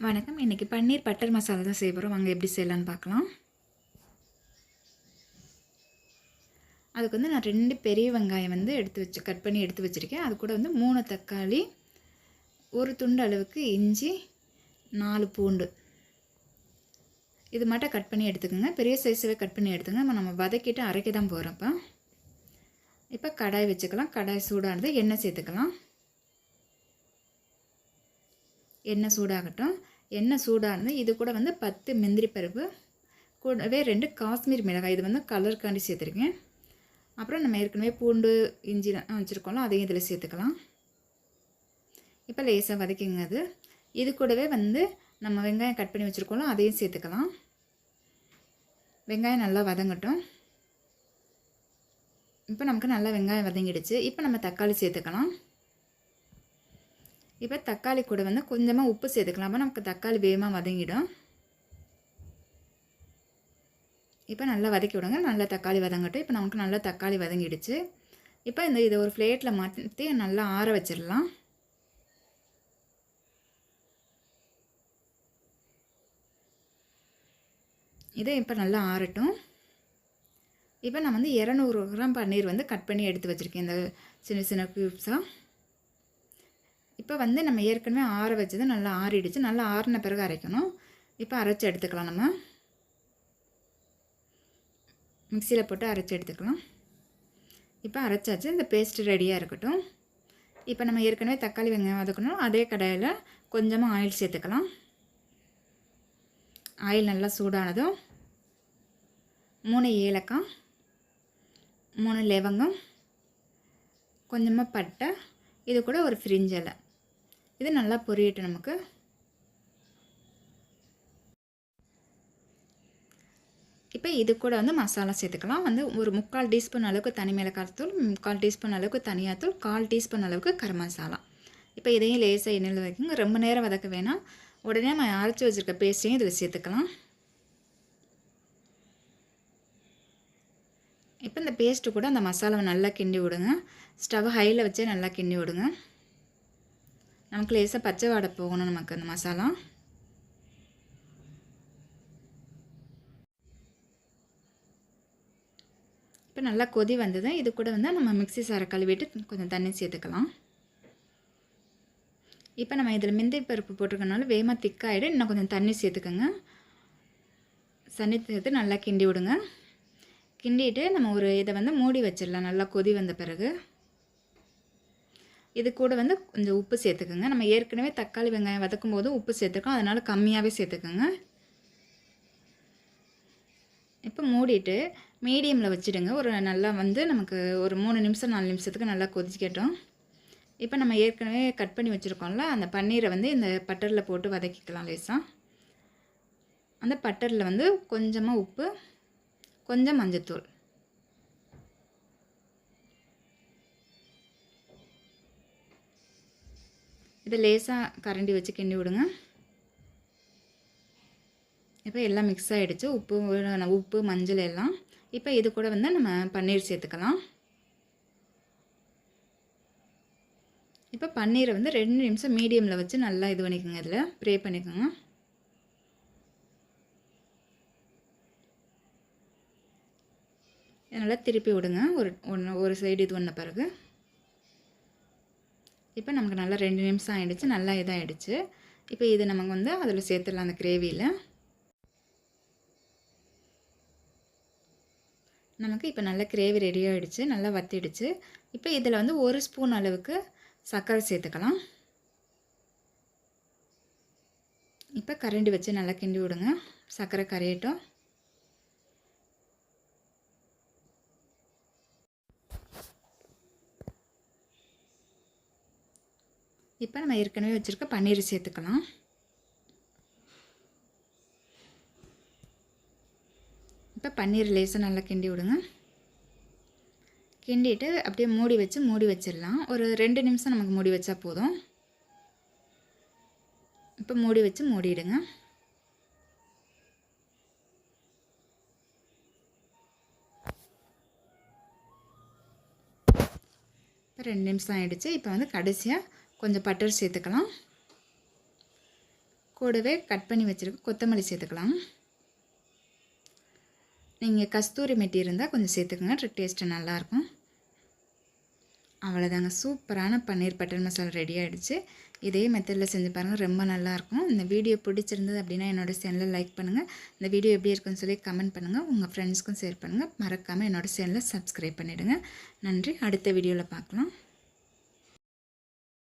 வணக்கம். இன்றைக்கி பன்னீர் பட்டர் மசாலா தான் செய்ய போகிறோம். வாங்க எப்படி செய்யலான்னு பார்க்கலாம். அதுக்கு வந்து நான் 2 பெரிய வெங்காயம் கட் பண்ணி எடுத்து வச்சுருக்கேன். அது கூட 3 தக்காளி, ஒரு துண்டு அளவுக்கு இஞ்சி, 4 பூண்டு இது மட்டும் கட் பண்ணி எடுத்துக்கோங்க. பெரிய சைஸாகவே கட் பண்ணி எடுத்துங்க. நம்ம வதக்கிட்டு அரைக்க தான் போகிறோம். இப்போ கடாய் வச்சுக்கலாம். கடாய் சூடானது எண்ணெய் சேர்த்துக்கலாம். எண்ணெய் சூடாகட்டும். எண்ணெய் சூடானது இது கூட 10 முந்திரி பருப்பு, கூடவே 2 காஷ்மீர் மிளகாய், இது கலருக்காண்டி சேர்த்துருக்கேன். அப்புறம் நம்ம ஏற்கனவே பூண்டு இஞ்சி வச்சுருக்கோம்ல, அதையும் இதில் சேர்த்துக்கலாம். இப்போ லேசாக வதக்கிங்க. இது கூடவே நம்ம வெங்காயம் கட் பண்ணி வச்சுருக்கோம்ல, அதையும் சேர்த்துக்கலாம். வெங்காயம் நல்லா வதங்கட்டும். இப்போ நமக்கு நல்லா வெங்காயம் வதங்கிடுச்சு. இப்போ நம்ம தக்காளி சேர்த்துக்கலாம். இப்போ தக்காளி கூட கொஞ்சமாக உப்பு சேர்த்துக்கலாம். அப்போ நமக்கு தக்காளி வேகமாக வதங்கிடும். இப்போ நல்லா வதக்கி விடுங்க. நல்லா தக்காளி வதங்கட்டும். இப்போ நமக்கு நல்லா தக்காளி வதங்கிடுச்சு. இப்போ இதை ஒரு பிளேட்டில் மாற்றி நல்லா ஆற வச்சிடலாம். இதை இப்போ நல்லா ஆறட்டும். இப்போ நான் 200 கிராம் பன்னீர் கட் பண்ணி எடுத்து வச்சுருக்கேன், இந்த சின்ன சின்ன க்யூப்ஸாக. இப்போ நம்ம ஏற்கனவே ஆற வச்சது நல்லா ஆறிடுச்சு. நல்லா ஆறின பிறகு அரைக்கணும். இப்போ அரைச்சி எடுத்துக்கலாம். நம்ம மிக்சியில் போட்டு அரைச்சி எடுத்துக்கலாம். இப்போ அரைச்சாச்சு. இந்த பேஸ்ட் ரெடியாக இருக்கட்டும். இப்போ நம்ம ஏற்கனவே தக்காளி வெங்காயம் வதக்கணும். அதே கடாயில் கொஞ்சமாக ஆயில் சேர்த்துக்கலாம். ஆயில் நல்லா சூடானதும் 3 ஏலக்காய், 3 லவங்கம், கொஞ்சமாக பட்டை, இது கூட ஒரு பிரிஞ்சி இலை, இது நல்லா பொரியட்டும். நமக்கு இப்போ இது கூட மசாலா சேர்த்துக்கலாம். ஒரு 3/4 டீஸ்பூன் அளவுக்கு தனி மிளகாய்த்தூள், 3/4 டீஸ்பூன் அளவுக்கு தனியாத்தூள், 1/4 டீஸ்பூன் அளவுக்கு கரம் மசாலா. இப்போ இதையும் லேசாக எண்ணெயில் வைக்குங்க. ரொம்ப நேரம் வதக்க வேணாம். உடனே நம்ம அரைச்சி வச்சுருக்க பேஸ்ட்டையும் இதில் சேர்த்துக்கலாம். இப்போ இந்த பேஸ்ட்டு கூட அந்த மசாலாவை நல்லா கிண்டி விடுங்க. ஸ்டவ் ஹையில் வச்சே நல்லா கிண்டி விடுங்க. நமக்கு லேசாக பச்சை வாடை போகணும் நமக்கு அந்த மசாலா. இப்போ நல்லா கொதி வந்தது. இது கூட நம்ம மிக்ஸி சாரை கழுவிட்டு கொஞ்சம் தண்ணி சேர்த்துக்கலாம். இப்போ நம்ம இதில் முந்திரி பருப்பு போட்டிருக்கனால வேகமாக திக்காயிடும். இன்னும் கொஞ்சம் தண்ணி சேர்த்துக்கோங்க. தண்ணி சேர்த்து நல்லா கிண்டி விடுங்க. கிண்டிட்டு நம்ம இதை மூடி வச்சிடலாம். நல்லா கொதி வந்த பிறகு இது கூட கொஞ்சம் உப்பு சேர்த்துக்கோங்க. நம்ம ஏற்கனவே தக்காளி வெங்காயம் வதக்கும் போது உப்பு சேர்த்துக்கோம், அதனால் கம்மியாகவே சேர்த்துக்கோங்க. இப்போ மூடிட்டு மீடியமில் வச்சுடுங்க. நல்லா நமக்கு ஒரு 3 நிமிஷம் 4 நிமிஷத்துக்கு நல்லா கொதிக்கட்டும். இப்போ நம்ம ஏற்கனவே கட் பண்ணி வச்சுருக்கோம்ல, அந்த பன்னீரை இந்த பட்டரில் போட்டு வதக்கிக்கலாம் லேசாக. அந்த பட்டரில் கொஞ்சமாக உப்பு, கொஞ்சம் மஞ்சத்தூள், இதை லேசாக கரண்டி வச்சு கிண்டி விடுங்க. இப்போ எல்லாம் மிக்ஸ் ஆகிடுச்சு. உப்பு மஞ்சள் எல்லாம். இப்போ இது கூட நம்ம பன்னீர் சேர்த்துக்கலாம். இப்போ பன்னீரை 2 நிமிஷம் மீடியமில் வச்சு நல்லா இது பண்ணிக்கோங்க. இதில் ப்ரே பண்ணிக்கோங்க. நல்லா திருப்பி விடுங்க. ஒரு சைடு இது பண்ண பிறகு இப்போ நமக்கு நல்லா 2 நிமிஷம் ஆகிடுச்சு. நல்லா இதாகிடுச்சு. இப்போ இது நமக்கு அதில் சேர்த்துடலாம். அந்த கிரேவியில் நமக்கு இப்போ நல்லா கிரேவி ரெடி ஆகிடுச்சு. நல்லா வத்திடுச்சு. இப்போ இதில் 1 ஸ்பூன் அளவுக்கு சர்க்கரை சேர்த்துக்கலாம். இப்போ கரண்டி வச்சு நல்லா கிண்டி விடுங்க. சர்க்கரை கரையட்டும். இப்போ நம்ம ஏற்கனவே வச்சுருக்க பன்னீர் சேர்த்துக்கலாம். இப்போ பன்னீர் லேசாக நல்லா கிண்டி விடுங்க. கிண்டிட்டு அப்படியே மூடி வச்சிடலாம். ஒரு 2 நிமிஷம் நமக்கு மூடி வச்சா போதும். இப்போ மூடி வச்சு மூடிடுங்க. இப்போ 2 நிமிஷம் ஆகிடுச்சு. இப்போ கடைசியாக கொஞ்சம் பட்டர் சேர்த்துக்கலாம். கூடவே கட் பண்ணி வச்சுருக்க கொத்தமல்லி சேர்த்துக்கலாம். நீங்கள் கஸ்தூரி மெட்டி இருந்தால் கொஞ்சம் சேர்த்துக்கோங்க, டேஸ்ட்டு நல்லாயிருக்கும். அவ்வளோதாங்க, சூப்பரான பன்னீர் பட்டர் மசாலா ரெடி ஆகிடுச்சு. இதே மெத்தடில் செஞ்சு பாருங்கள், ரொம்ப நல்லாயிருக்கும். இந்த வீடியோ பிடிச்சிருந்தது அப்படின்னா என்னோடய சேனலை லைக் பண்ணுங்கள். இந்த வீடியோ எப்படி இருக்குன்னு சொல்லி கமெண்ட் பண்ணுங்கள். உங்கள் ஃப்ரெண்ட்ஸ்க்கும் ஷேர் பண்ணுங்கள். மறக்காமல் என்னோடய சேனலை சப்ஸ்கிரைப் பண்ணிவிடுங்க. நன்றி. அடுத்த வீடியோவில் பார்க்கலாம்.